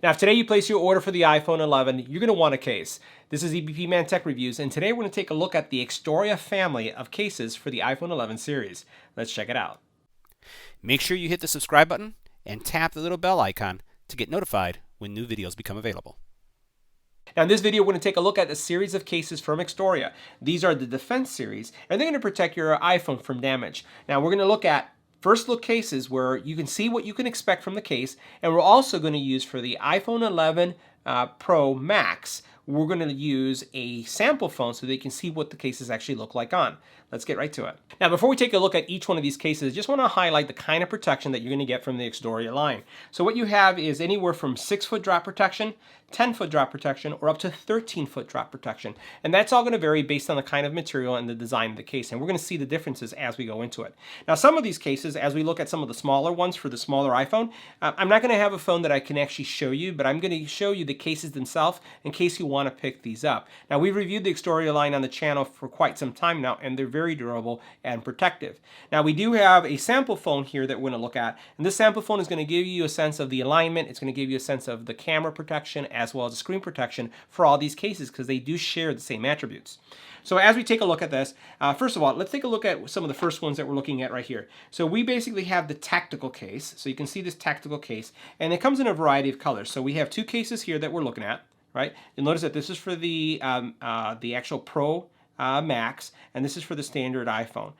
Now, if today you place your order for the iPhone 11, you're going to want a case. This is EBPMAN Tech Reviews, and today we're going to take a look at the Xdoria family of cases for the iPhone 11 series. Let's check it out. Make sure you hit the subscribe button and tap the little bell icon to get notified when new videos become available. Now, in this video, we're going to take a look at a series of cases from Xdoria. These are the Defense series, and they're going to protect your iPhone from damage. Now, we're going to look at first look cases where you can see what you can expect from the case, and we're also going to use for the iPhone 11 Pro Max, we're going to use a sample phone so that you can see what the cases actually look like on. Let's get right to it. Now, before we take a look at each one of these cases, I just want to highlight the kind of protection that you're going to get from the Xdoria line. So what you have is anywhere from 6-foot drop protection, 10-foot drop protection, or up to 13-foot drop protection. And that's all going to vary based on the kind of material and the design of the case. And we're going to see the differences as we go into it. Now, some of these cases, as we look at some of the smaller ones for the smaller iPhone, I'm not going to have a phone that I can actually show you, but I'm going to show you the cases themselves in case you want to pick these up. Now, we've reviewed the Xdoria line on the channel for quite some time now, and they're very durable and protective. Now, we do have a sample phone here that we're going to look at, and this sample phone is going to give you a sense of the alignment. It's going to give you a sense of the camera protection as well as the screen protection for all these cases because they do share the same attributes. So as we take a look at this, first of all, let's take a look at some of the first ones that we're looking at right here. So we basically have the tactical case. So you can see this tactical case, and it comes in a variety of colors. So we have two cases here that we're looking at, right? You'll notice that this is for the actual Pro Max, and this is for the standard iPhone.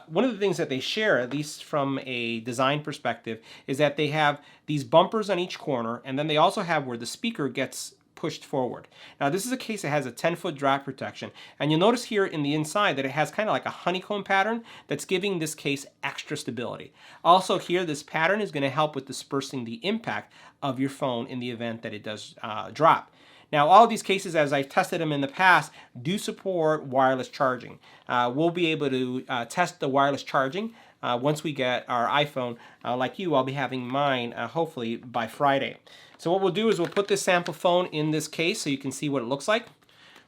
One of the things that they share, at least from a design perspective, is that they have these bumpers on each corner, and then they also have where the speaker gets pushed forward. Now, this is a case that has a 10-foot drop protection, and you'll notice here in the inside that it has kind of like a honeycomb pattern that's giving this case extra stability. Also here, this pattern is going to help with dispersing the impact of your phone in the event that it does drop. Now, all of these cases, as I've tested them in the past, do support wireless charging. We'll be able to test the wireless charging once we get our iPhone. Like you, I'll be having mine hopefully by Friday. So what we'll do is we'll put this sample phone in this case so you can see what it looks like.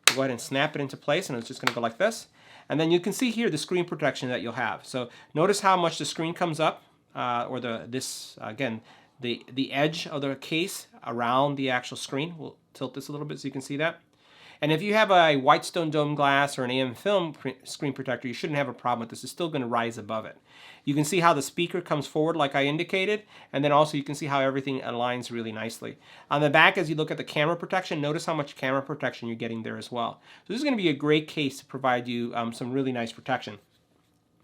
We'll go ahead and snap it into place, and it's just going to go like this. And then you can see here the screen protection that you'll have. So notice how much the screen comes up, or again, the edge of the case around the actual screen. We'll tilt this a little bit so you can see that. And if you have a Whitestone dome glass or an AM film screen protector, you shouldn't have a problem with this. It's still going to rise above it. You can see how the speaker comes forward like I indicated, and then also you can see how everything aligns really nicely. On the back, as you look at the camera protection, notice how much camera protection you're getting there as well. So this is going to be a great case to provide you some really nice protection.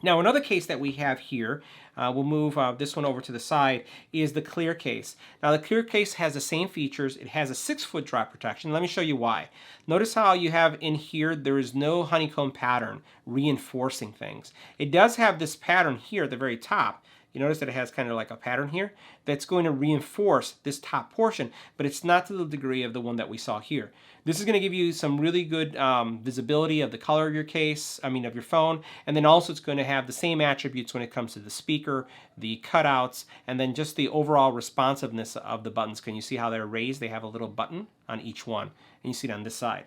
Now, another case that we have here, we'll move this one over to the side, is the clear case. Now, the clear case has the same features. It has a 6-foot drop protection. Let me show you why. Notice how you have in here, there is no honeycomb pattern reinforcing things. It does have this pattern here at the very top. You notice that it has kind of like a pattern here that's going to reinforce this top portion, but it's not to the degree of the one that we saw here. This is going to give you some really good visibility of the color of your case, of your phone, and then also it's going to have the same attributes when it comes to the speaker, the cutouts, and then just the overall responsiveness of the buttons. Can you see how they're raised? They have a little button on each one, and you see it on this side.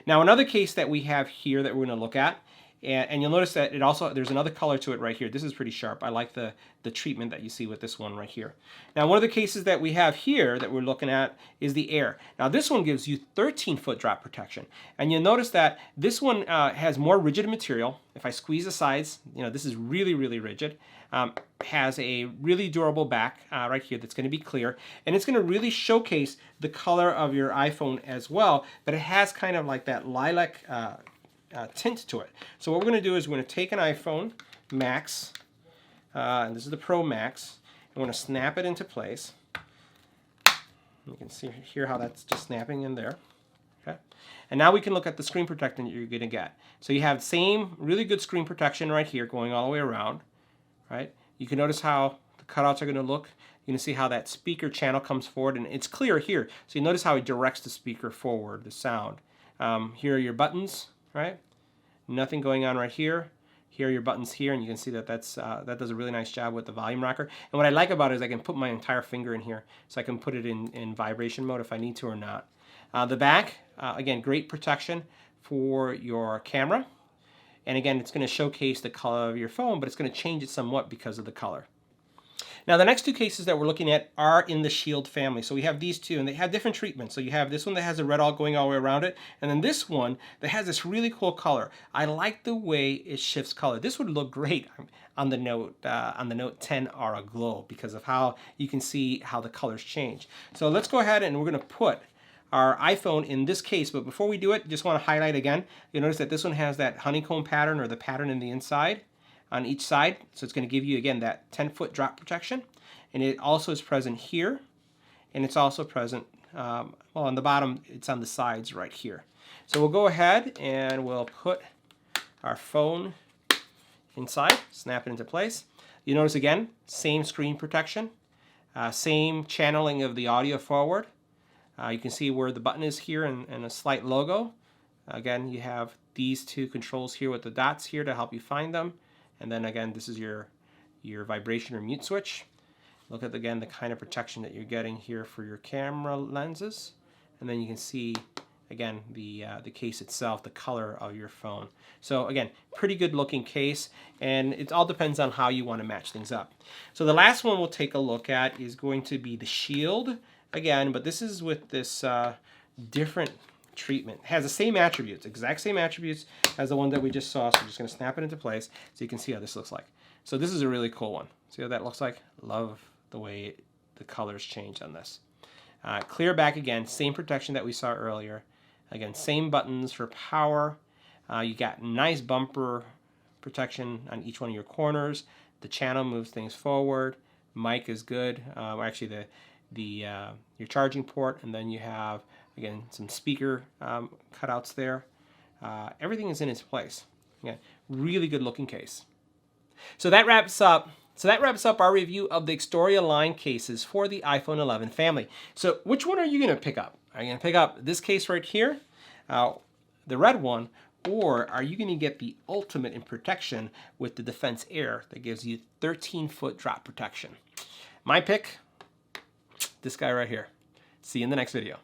Now, another case that we have here that we're going to look at, and you'll notice that there's another color to it right here. This is pretty sharp. I like the treatment that you see with this one right here. Now, one of the cases that we have here that we're looking at is the Air. Now, this one gives you 13-foot drop protection. And you'll notice that this one has more rigid material. If I squeeze the sides, this is really, really rigid. Has a really durable back right here that's going to be clear. And it's going to really showcase the color of your iPhone as well. But it has kind of like that lilac tint to it. So what we're going to do is we're going to take an iPhone Max, and this is the Pro Max, and we're going to snap it into place. You can see here how that's just snapping in there. Okay, and now we can look at the screen protection that you're going to get. So you have the same really good screen protection right here going all the way around. Right? You can notice how the cutouts are going to look. You can see how that speaker channel comes forward, and it's clear here. So you notice how it directs the speaker forward, the sound. Here are your buttons. Right? Nothing going on right here. Here are your buttons here, and you can see that that does a really nice job with the volume rocker. And what I like about it is I can put my entire finger in here, so I can put it in vibration mode if I need to or not. The back, again, great protection for your camera. And again, it's going to showcase the color of your phone, but it's going to change it somewhat because of the color. Now the next two cases that we're looking at are in the Shield family. So we have these two, and they have different treatments. So you have this one that has a red all going all the way around it, and then this one that has this really cool color. I like the way it shifts color. This would look great on the Note 10 Aura Glow because of how you can see how the colors change. So let's go ahead and we're going to put our iPhone in this case, but before we do it, just want to highlight again, you'll notice that this one has that honeycomb pattern or the pattern in the inside on each side. So it's going to give you, again, that 10-foot drop protection. And it also is present here, and it's also present, well, on the bottom, it's on the sides right here. So we'll go ahead and we'll put our phone inside, snap it into place. You notice, again, same screen protection, same channeling of the audio forward. You can see where the button is here and a slight logo. Again, you have these two controls here with the dots here to help you find them. And then again, this is your vibration or mute switch. Look at, again, the kind of protection that you're getting here for your camera lenses. And then you can see, again, the case itself, the color of your phone. So again, pretty good looking case, and it all depends on how you want to match things up. So the last one we'll take a look at is going to be the Shield. Again, but this is with this different treatment. It has the same attributes, exact same attributes as the one that we just saw. So I'm just going to snap it into place so you can see how this looks like. So this is a really cool one. See how that looks like? Love the way the colors change on this. Clear back again, same protection that we saw earlier. Again, same buttons for power. You got nice bumper protection on each one of your corners. The channel moves things forward. Mic is good. Actually, your charging port, and then you have, again, some speaker cutouts there. Everything is in its place. Yeah, really good looking case. So that wraps up our review of the Xdoria line cases for the iPhone 11 family. So which one are you going to pick up? Are you going to pick up this case right here, the red one, or are you going to get the ultimate in protection with the Defense Air that gives you 13-foot drop protection? My pick, this guy right here. See you in the next video.